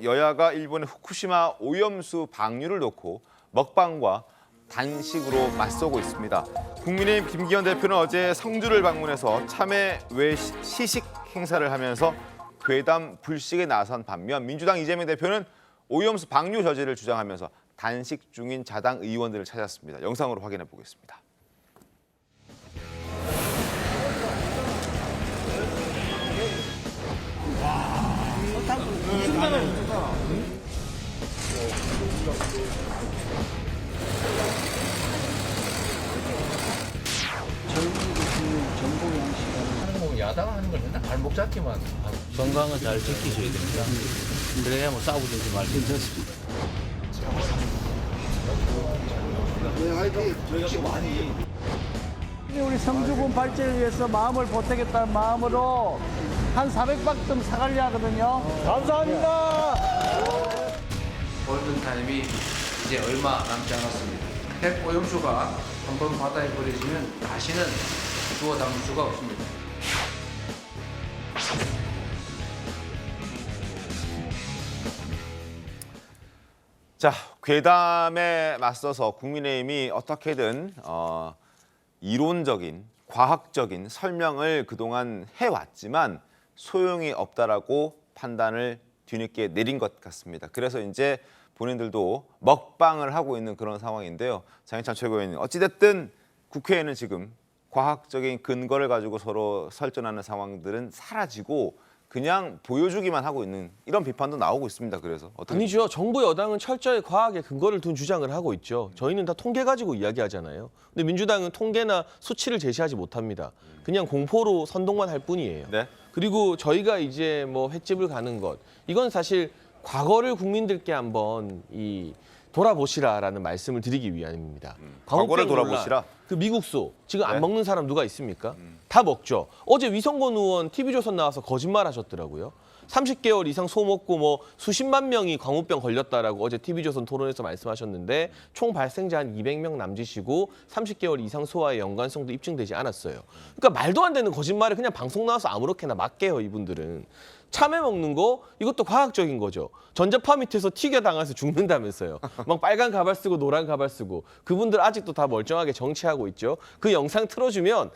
여야가 일본의 후쿠시마 오염수 방류를 놓고 먹방과 단식으로 맞서고 있습니다. 국민의힘 김기현 대표는 어제 성주를 방문해서 참외 시식 행사를 하면서 괴담 불식에 나선 반면 민주당 이재명 대표는 오염수 방류 저지를 주장하면서 단식 중인 자당 의원들을 찾았습니다. 영상으로 확인해 보겠습니다. 야당 하는 걸 맨날 발목 잡기만 하고. 건강은 잘 지키셔야 됩니다. 그래야 뭐 싸우든지 말든지. 우리 성주군 발전을 위해서 마음을 보태겠다는 마음으로 한 400박쯤 사가려 하거든요. 감사합니다. 골든타임이 이제 얼마 남지 않았습니다. 핵 오염수가 한번 바다에 버려지면 다시는 주워 담을 수가 없습니다. 자, 괴담에 맞서서 국민의힘이 어떻게든 이론적인, 과학적인 설명을 그동안 해왔지만 소용이 없다라고 판단을 뒤늦게 내린 것 같습니다. 그래서 이제 본인들도 먹방을 하고 있는 그런 상황인데요. 장해찬 최고위원님, 어찌됐든 국회에는 지금 과학적인 근거를 가지고 서로 설전하는 상황들은 사라지고 그냥 보여주기만 하고 있는 이런 비판도 나오고 있습니다. 그래서 어떻게 아니죠. 정부 여당은 철저히 과학에 근거를 둔 주장을 하고 있죠. 저희는 다 통계 가지고 이야기하잖아요. 근데 민주당은 통계나 수치를 제시하지 못합니다. 그냥 공포로 선동만 할 뿐이에요. 네. 그리고 저희가 이제 뭐 횟집을 가는 것, 이건 사실 과거를 국민들께 한번 돌아보시라라는 말씀을 드리기 위함입니다. 과거를 광우병 돌아보시라? 논란, 그 미국소 지금 네. 안 먹는 사람 누가 있습니까? 다 먹죠. 어제 위성건 의원 TV조선 나와서 거짓말 하셨더라고요. 30개월 이상 소 먹고 뭐 수십만 명이 광우병 걸렸다라고 어제 TV조선 토론에서 말씀하셨는데 총 발생자 한 200명 남짓이고 30개월 이상 소와의 연관성도 입증되지 않았어요. 그러니까 말도 안 되는 거짓말을 그냥 방송 나와서 아무렇게나 막 해요, 이분들은. 참외 먹는 거 이것도 과학적인 거죠. 전자파 밑에서 튀겨 당해서 죽는다면서요. 막 빨간 가발 쓰고 노란 가발 쓰고 그분들 아직도 다 멀쩡하게 정치하고 있죠. 그 영상 틀어주면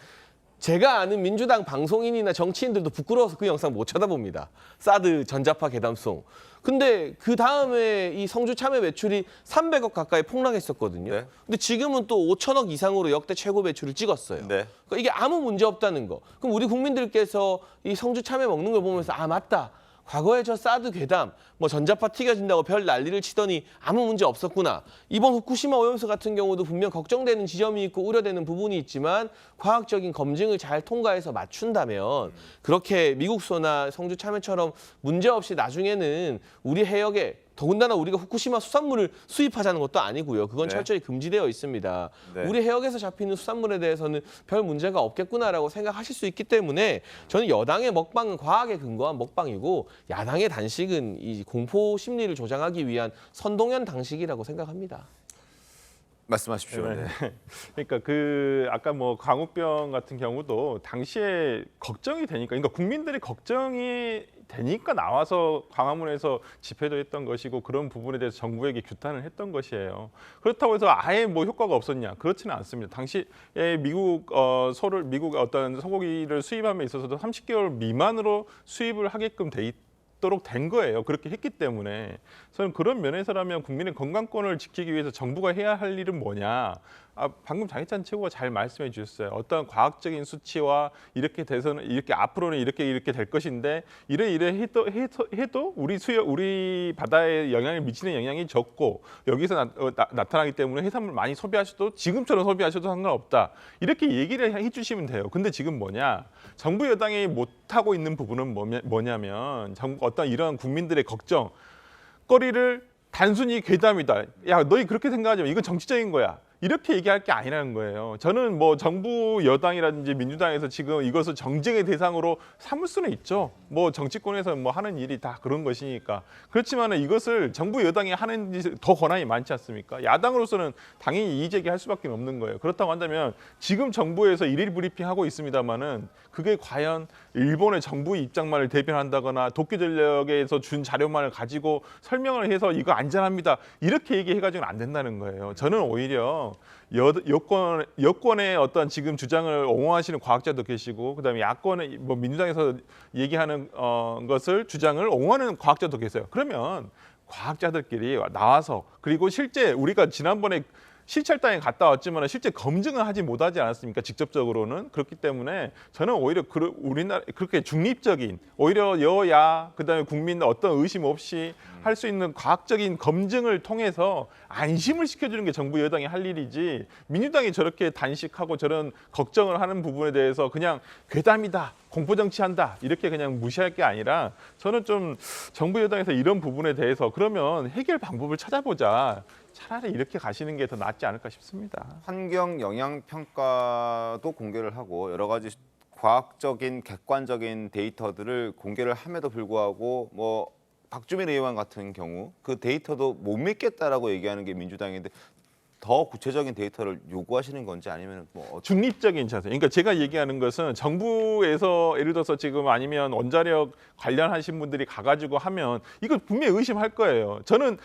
제가 아는 민주당 방송인이나 정치인들도 부끄러워서 그 영상 못 쳐다봅니다. 사드 전자파 괴담송. 근데 그 다음에 이 성주 참외 매출이 300억 가까이 폭락했었거든요. 네. 근데 지금은 또 5천억 이상으로 역대 최고 매출을 찍었어요. 네. 그러니까 이게 아무 문제 없다는 거. 그럼 우리 국민들께서 이 성주 참외 먹는 걸 보면서 아 맞다. 과거에 저 사드 괴담, 뭐 전자파 튀겨진다고 별 난리를 치더니 아무 문제 없었구나. 이번 후쿠시마 오염수 같은 경우도 분명 걱정되는 지점이 있고 우려되는 부분이 있지만 과학적인 검증을 잘 통과해서 맞춘다면 그렇게 미국소나 성주 참외처럼 문제없이 나중에는 우리 해역에 더군다나 우리가 후쿠시마 수산물을 수입하자는 것도 아니고요. 그건 네. 철저히 금지되어 있습니다. 네. 우리 해역에서 잡히는 수산물에 대해서는 별 문제가 없겠구나라고 생각하실 수 있기 때문에 저는 여당의 먹방은 과학에 근거한 먹방이고 야당의 단식은 이 공포 심리를 조장하기 위한 선동연 당식이라고 생각합니다. 말씀하십시오. 네. 그러니까 아까 뭐 광우병 같은 경우도 당시에 걱정이 되니까, 그러니까 국민들이 걱정이 되니까 나와서 광화문에서 집회도 했던 것이고 그런 부분에 대해서 정부에게 규탄을 했던 것이에요. 그렇다고 해서 아예 뭐 효과가 없었냐? 그렇지는 않습니다. 당시에 미국 어떤 소고기를 수입함에 있어서도 30개월 미만으로 수입을 하게끔 돼 있도록 된 거예요. 그렇게 했기 때문에 저는 그런 면에서라면 국민의 건강권을 지키기 위해서 정부가 해야 할 일은 뭐냐? 방금 장해찬 최고가 잘 말씀해 주셨어요. 어떤 과학적인 수치와 이렇게 돼서는 이렇게 앞으로는 이렇게 될 것인데 이래 해도 우리 바다에 영향을 미치는 영향이 적고 여기서 나타나기 때문에 해산물 많이 소비하셔도 지금처럼 소비하셔도 상관없다. 이렇게 얘기를 해주시면 돼요. 근데 지금 뭐냐? 정부 여당이 못하고 있는 부분은 뭐냐면 어떤 이런 국민들의 걱정거리를 단순히 괴담이다. 야, 너희 그렇게 생각하지 마. 이건 정치적인 거야. 이렇게 얘기할 게 아니라는 거예요. 저는 뭐 정부 여당이라든지 민주당에서 지금 이것을 정쟁의 대상으로 삼을 수는 있죠. 뭐 정치권에서 뭐 하는 일이 다 그런 것이니까. 그렇지만 이것을 정부 여당이 하는 짓 더 권한이 많지 않습니까? 야당으로서는 당연히 이의 제기할 수밖에 없는 거예요. 그렇다고 한다면 지금 정부에서 일일 브리핑하고 있습니다마는 그게 과연 일본의 정부 입장만을 대변한다거나 도쿄전력에서 준 자료만을 가지고 설명을 해서 이거 안전합니다. 이렇게 얘기해가지고는 안 된다는 거예요. 저는 오히려 여권의 어떤 지금 주장을 옹호하시는 과학자도 계시고 그다음에 야권의 뭐 민주당에서 얘기하는 것을 주장을 옹호하는 과학자도 계세요. 그러면 과학자들끼리 나와서 그리고 실제 우리가 지난번에 시찰단에 갔다 왔지만 실제 검증을 하지 못하지 않았습니까? 직접적으로는. 그렇기 때문에 저는 오히려 우리나라 그렇게 중립적인 오히려 여야 그다음에 국민 어떤 의심 없이 할 수 있는 과학적인 검증을 통해서 안심을 시켜주는 게 정부 여당이 할 일이지 민주당이 저렇게 단식하고 저런 걱정을 하는 부분에 대해서 그냥 괴담이다. 공포정치한다. 이렇게 그냥 무시할 게 아니라 저는 좀 정부 여당에서 이런 부분에 대해서 그러면 해결 방법을 찾아보자. 차라리 이렇게 가시는 게 더 낫지 않을까 싶습니다. 환경 영향 평가도 공개를 하고 여러 가지 과학적인 객관적인 데이터들을 공개를 함에도 불구하고 뭐 박주민 의원 같은 경우 그 데이터도 못 믿겠다라고 얘기하는 게 민주당인데 더 구체적인 데이터를 요구하시는 건지 아니면 뭐 중립적인 자세. 그러니까 제가 얘기하는 것은 정부에서 예를 들어서 지금 아니면 원자력 관련하신 분들이 가가지고 하면 이거 분명히 의심할 거예요. 저는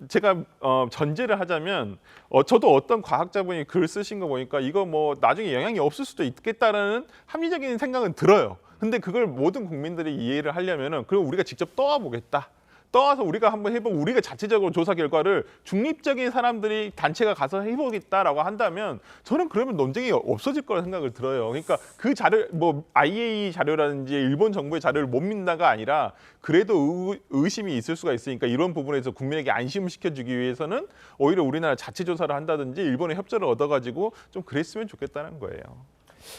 제가 전제를 하자면 저도 어떤 과학자분이 글 쓰신 거 보니까 이거 뭐 나중에 영향이 없을 수도 있겠다라는 합리적인 생각은 들어요. 근데 그걸 모든 국민들이 이해를 하려면은 그럼 우리가 직접 떠와 보겠다. 떠와서 우리가 한번 해보고 우리가 자체적으로 조사 결과를 중립적인 사람들이 단체가 가서 해보겠다라고 한다면 저는 그러면 논쟁이 없어질 거라 생각을 들어요. 그러니까 그 자료 뭐 IAEA 자료라든지 일본 정부의 자료를 못 믿는다가 아니라 그래도 의심이 있을 수가 있으니까 이런 부분에서 국민에게 안심을 시켜주기 위해서는 오히려 우리나라 자체 조사를 한다든지 일본의 협조를 얻어가지고 좀 그랬으면 좋겠다는 거예요.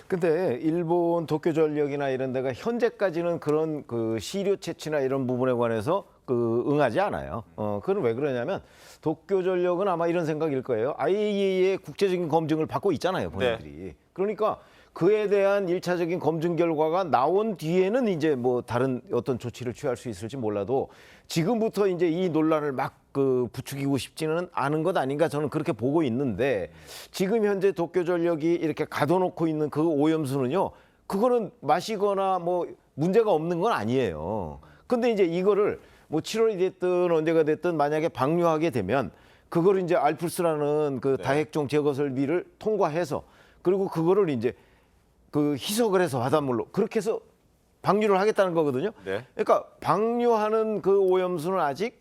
근데 일본 도쿄전력이나 이런 데가 현재까지는 그런 그 시료 채취나 이런 부분에 관해서 응하지 않아요. 그건 왜 그러냐면 도쿄전력은 아마 이런 생각일 거예요. IAEA의 국제적인 검증을 받고 있잖아요, 본인들이. 그러니까 그에 대한 1차적인 검증 결과가 나온 뒤에는 이제 뭐 다른 어떤 조치를 취할 수 있을지 몰라도 지금부터 이제 이 논란을 막 부추기고 싶지는 않은 것 아닌가 저는 그렇게 보고 있는데 지금 현재 도쿄전력이 이렇게 가둬놓고 있는 그 오염수는요, 그거는 마시거나 뭐 문제가 없는 건 아니에요. 근데 이제 이거를 뭐 7월이 됐든 언제가 됐든 만약에 방류하게 되면 그거를 이제 알프스라는 그 다핵종 제거 설비를 통과해서 그리고 그거를 이제 그 희석을 해서 바닷물로 그렇게 해서 방류를 하겠다는 거거든요. 네. 그러니까 방류하는 그 오염수는 아직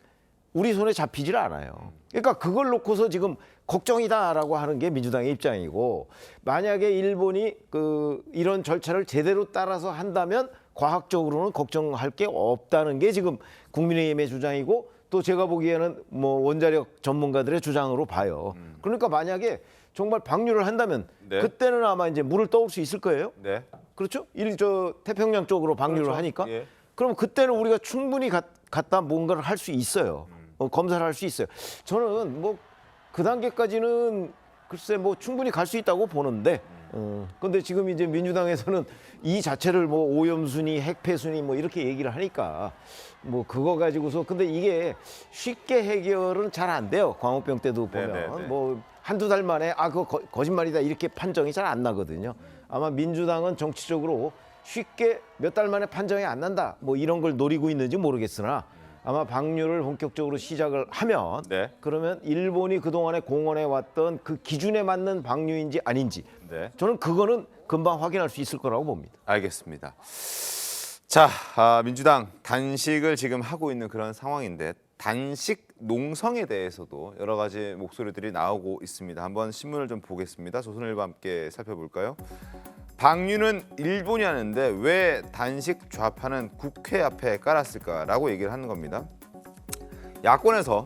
우리 손에 잡히질 않아요. 그러니까 그걸 놓고서 지금 걱정이다라고 하는 게 민주당의 입장이고 만약에 일본이 이런 절차를 제대로 따라서 한다면 과학적으로는 걱정할 게 없다는 게 지금 국민의힘의 주장이고 또 제가 보기에는 뭐 원자력 전문가들의 주장으로 봐요. 그러니까 만약에 정말 방류를 한다면 네. 그때는 아마 이제 물을 떠올 수 있을 거예요. 네. 그렇죠? 태평양 쪽으로 방류를 그렇죠. 하니까. 예. 그럼 그때는 우리가 충분히 갔다 뭔가를 할 수 있어요. 검사를 할 수 있어요. 저는 뭐 그 단계까지는 글쎄 뭐 충분히 갈 수 있다고 보는데 근데 지금 이제 민주당에서는 이 자체를 뭐 오염수니 핵폐수니 뭐 이렇게 얘기를 하니까 뭐 그거 가지고서 근데 이게 쉽게 해결은 잘 안 돼요. 광우병 때도 보면 네네네. 뭐 한두 달 만에 그거 거짓말이다 이렇게 판정이 잘 안 나거든요. 아마 민주당은 정치적으로 쉽게 몇 달 만에 판정이 안 난다 뭐 이런 걸 노리고 있는지 모르겠으나 아마 방류를 본격적으로 시작을 하면 네. 그러면 일본이 그동안에 공언해 왔던 그 기준에 맞는 방류인지 아닌지 네. 저는 그거는 금방 확인할 수 있을 거라고 봅니다. 알겠습니다. 자, 민주당 단식을 지금 하고 있는 그런 상황인데 단식 농성에 대해서도 여러 가지 목소리들이 나오고 있습니다. 한번 신문을 좀 보겠습니다. 조선일보 함께 살펴볼까요? 방류는 일본이 하는데 왜 단식 좌파는 국회 앞에 깔았을까라고 얘기를 하는 겁니다. 야권에서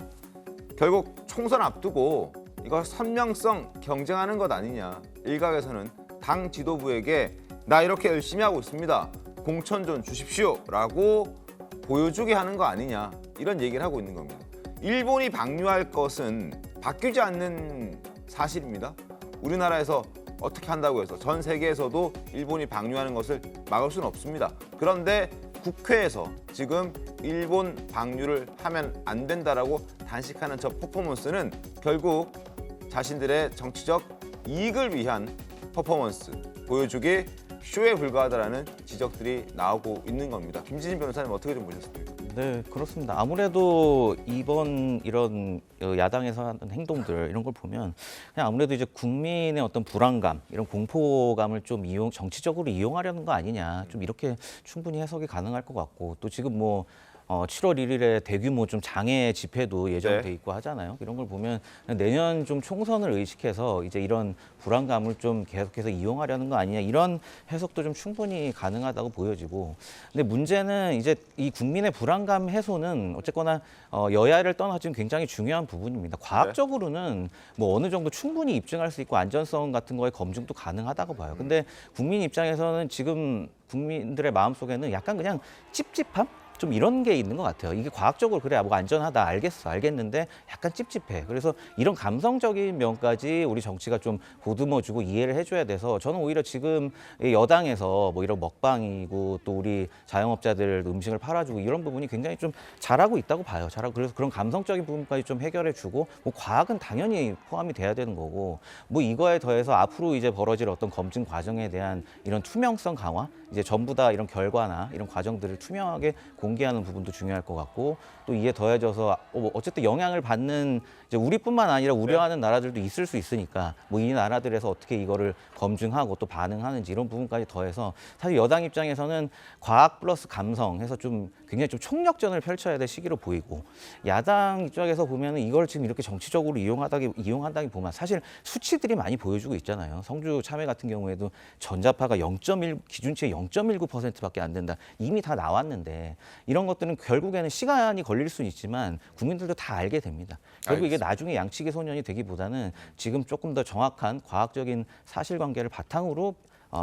결국 총선 앞두고 이거 선명성 경쟁하는 것 아니냐. 일각에서는 당 지도부에게 나 이렇게 열심히 하고 있습니다. 공천 좀 주십시오라고 보여주게 하는 거 아니냐. 이런 얘기를 하고 있는 겁니다. 일본이 방류할 것은 바뀌지 않는 사실입니다. 우리나라에서 어떻게 한다고 해서 전 세계에서도 일본이 방류하는 것을 막을 수는 없습니다. 그런데 국회에서 지금 일본 방류를 하면 안 된다라고 단식하는 저 퍼포먼스는 결국 자신들의 정치적 이익을 위한 퍼포먼스, 보여주기 쇼에 불과하다라는 지적들이 나오고 있는 겁니다. 김진진 변호사님 어떻게 좀 보셨습니까? 네, 그렇습니다. 아무래도 이번 이런 야당에서 하는 행동들 이런 걸 보면 그냥 아무래도 이제 국민의 어떤 불안감, 이런 공포감을 좀 정치적으로 이용하려는 거 아니냐, 좀 이렇게 충분히 해석이 가능할 것 같고, 또 지금 뭐 7월 1일에 대규모 좀 장애 집회도 예정돼 있고 하잖아요. 이런 걸 보면 내년 좀 총선을 의식해서 이제 이런 불안감을 좀 계속해서 이용하려는 거 아니냐, 이런 해석도 좀 충분히 가능하다고 보여지고, 근데 문제는 이제 이 국민의 불안감 해소는 어쨌거나 여야를 떠나 지금 굉장히 중요한 부분입니다. 과학적으로는 뭐 어느 정도 충분히 입증할 수 있고 안전성 같은 거에 검증도 가능하다고 봐요. 근데 국민 입장에서는 지금 국민들의 마음속에는 약간 그냥 찝찝함? 좀 이런 게 있는 것 같아요. 이게 과학적으로 그래, 뭐 안전하다, 알겠는데 약간 찝찝해. 그래서 이런 감성적인 면까지 우리 정치가 좀 보듬어주고 이해를 해줘야 돼서, 저는 오히려 지금 여당에서 뭐 이런 먹방이고 또 우리 자영업자들 음식을 팔아주고 이런 부분이 굉장히 좀 잘하고 있다고 봐요. 그래서 그런 감성적인 부분까지 좀 해결해주고, 뭐 과학은 당연히 포함이 돼야 되는 거고, 뭐 이거에 더해서 앞으로 이제 벌어질 어떤 검증 과정에 대한 이런 투명성 강화, 이제 전부 다 이런 결과나 이런 과정들을 투명하게 공개하는 부분도 중요할 것 같고, 또 이에 더해져서 어쨌든 영향을 받는 이제 우리뿐만 아니라 우려하는 나라들도 있을 수 있으니까, 뭐 이 나라들에서 어떻게 이거를 검증하고 또 반응하는지 이런 부분까지 더해서, 사실 여당 입장에서는 과학 플러스 감성 해서 좀 굉장히 좀 총력전을 펼쳐야 될 시기로 보이고, 야당 입장에서 보면은 이걸 지금 이렇게 정치적으로 이용한다기 보면 사실 수치들이 많이 보여주고 있잖아요. 성주 참외 같은 경우에도 전자파가 0.1 기준치의 0.19%밖에 안 된다. 이미 다 나왔는데, 이런 것들은 결국에는 시간이 걸릴 수는 있지만 국민들도 다 알게 됩니다. 결국 이게 나중에 양치기 소년이 되기보다는 지금 조금 더 정확한 과학적인 사실관계를 바탕으로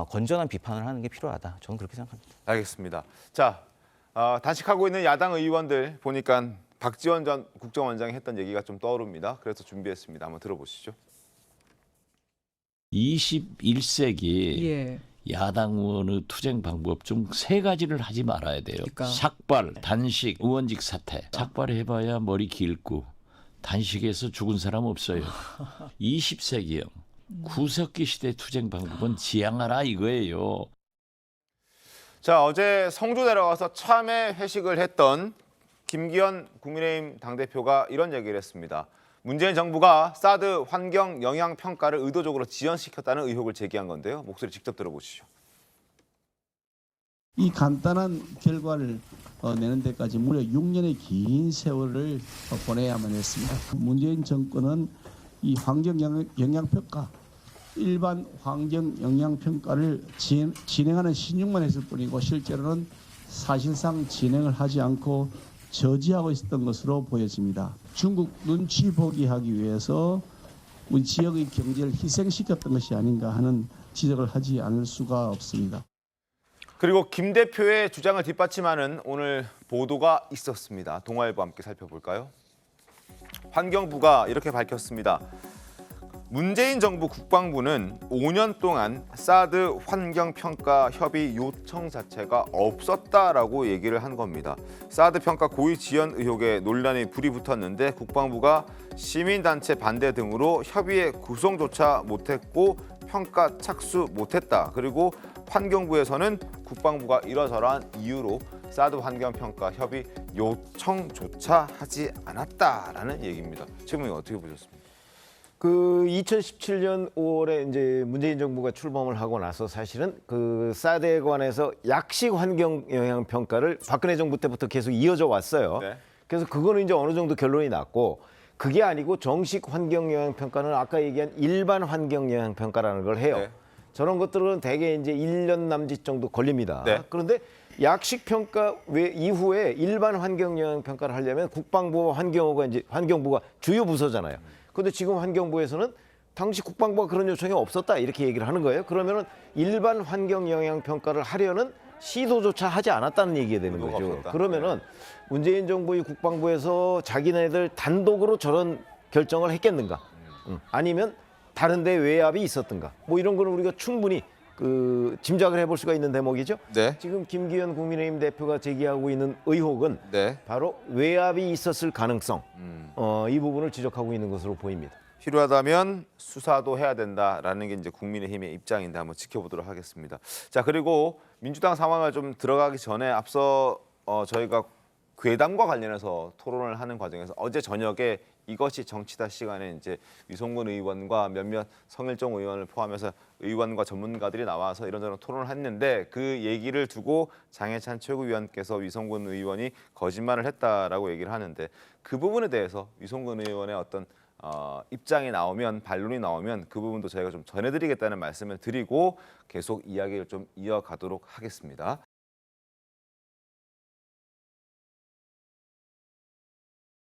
건전한 비판을 하는 게 필요하다. 저는 그렇게 생각합니다. 알겠습니다. 자, 단식하고 있는 야당 의원들 보니까 박지원 전 국정원장이 했던 얘기가 좀 떠오릅니다. 그래서 준비했습니다. 한번 들어보시죠. 21세기 예. 야당 의원의 투쟁 방법 중 세 가지를 하지 말아야 돼요. 그러니까. 삭발, 단식, 의원직 사퇴. 삭발해봐야 머리 길고 단식에서 죽은 사람 없어요. 20세기형 구석기 시대 투쟁 방법은 지양하라 이거예요. 자, 어제 성주 내려가서 참회 회식을 했던 김기현 국민의힘 당대표가 이런 얘기를 했습니다. 문재인 정부가 사드 환경 영향 평가를 의도적으로 지연시켰다는 의혹을 제기한 건데요. 목소리 직접 들어보시죠. 이 간단한 결과를 내는 데까지 무려 6년의 긴 세월을 보내야만 했습니다. 문재인 정권은 이 환경 영향 평가, 일반 환경 영향 평가를 진행하는 신용만 했을 뿐이고 실제로는 사실상 진행을 하지 않고 저지하고 있었던 것으로 보여집니다. 중국 눈치 보기 하기 위해서 우리 지역의 경제를 희생시켰던 것이 아닌가 하는 지적을 하지 않을 수가 없습니다. 그리고 김 대표의 주장을 뒷받침하는 오늘 보도가 있었습니다. 동아일보 함께 살펴볼까요? 환경부가 이렇게 밝혔습니다. 문재인 정부 국방부는 5년 동안 사드 환경평가 협의 요청 자체가 없었다라고 얘기를 한 겁니다. 사드 평가 고의 지연 의혹에 논란이 불이 붙었는데 국방부가 시민단체 반대 등으로 협의에 구성조차 못했고 평가 착수 못했다. 그리고 환경부에서는 국방부가 이러저러한 이유로 사드 환경평가 협의 요청조차 하지 않았다라는 얘기입니다. 최근에 어떻게 보셨습니까? 그 2017년 5월에 이제 문재인 정부가 출범을 하고 나서 사실은 그 사드에 관해서 약식 환경 영향 평가를 박근혜 정부 때부터 계속 이어져 왔어요. 네. 그래서 그거는 이제 어느 정도 결론이 났고, 그게 아니고 정식 환경 영향 평가는 아까 얘기한 일반 환경 영향 평가라는 걸 해요. 네. 저런 것들은 대개 이제 1년 남짓 정도 걸립니다. 네. 그런데 약식 평가 이후에 일반 환경 영향 평가를 하려면 국방부와 환경부가 주요 부서잖아요. 그런데 지금 환경부에서는 당시 국방부가 그런 요청이 없었다 이렇게 얘기를 하는 거예요. 그러면은 일반 환경 영향 평가를 하려는 시도조차 하지 않았다는 얘기가 되는 거죠. 없었다. 그러면은 문재인 정부의 국방부에서 자기네들 단독으로 저런 결정을 했겠는가? 아니면 다른데 외압이 있었던가 뭐 이런 거는 우리가 충분히 그 짐작을 해볼 수가 있는 대목이죠. 네. 지금 김기현 국민의힘 대표가 제기하고 있는 의혹은 네. 바로 외압이 있었을 가능성 이 부분을 지적하고 있는 것으로 보입니다. 필요하다면 수사도 해야 된다라는 게 이제 국민의힘의 입장인데 한번 지켜보도록 하겠습니다. 자, 그리고 민주당 상황을 좀 들어가기 전에 앞서 저희가 괴담과 관련해서 토론을 하는 과정에서 어제 저녁에 이것이 정치다 시간에 이제 위성군 의원과 몇몇 성일종 의원을 포함해서 의원과 전문가들이 나와서 이런저런 토론을 했는데 그 얘기를 두고 장해찬 최고위원께서 위성군 의원이 거짓말을 했다라고 얘기를 하는데 그 부분에 대해서 위성군 의원의 어떤 입장이 나오면 반론이 나오면 그 부분도 저희가 좀 전해드리겠다는 말씀을 드리고 계속 이야기를 좀 이어가도록 하겠습니다.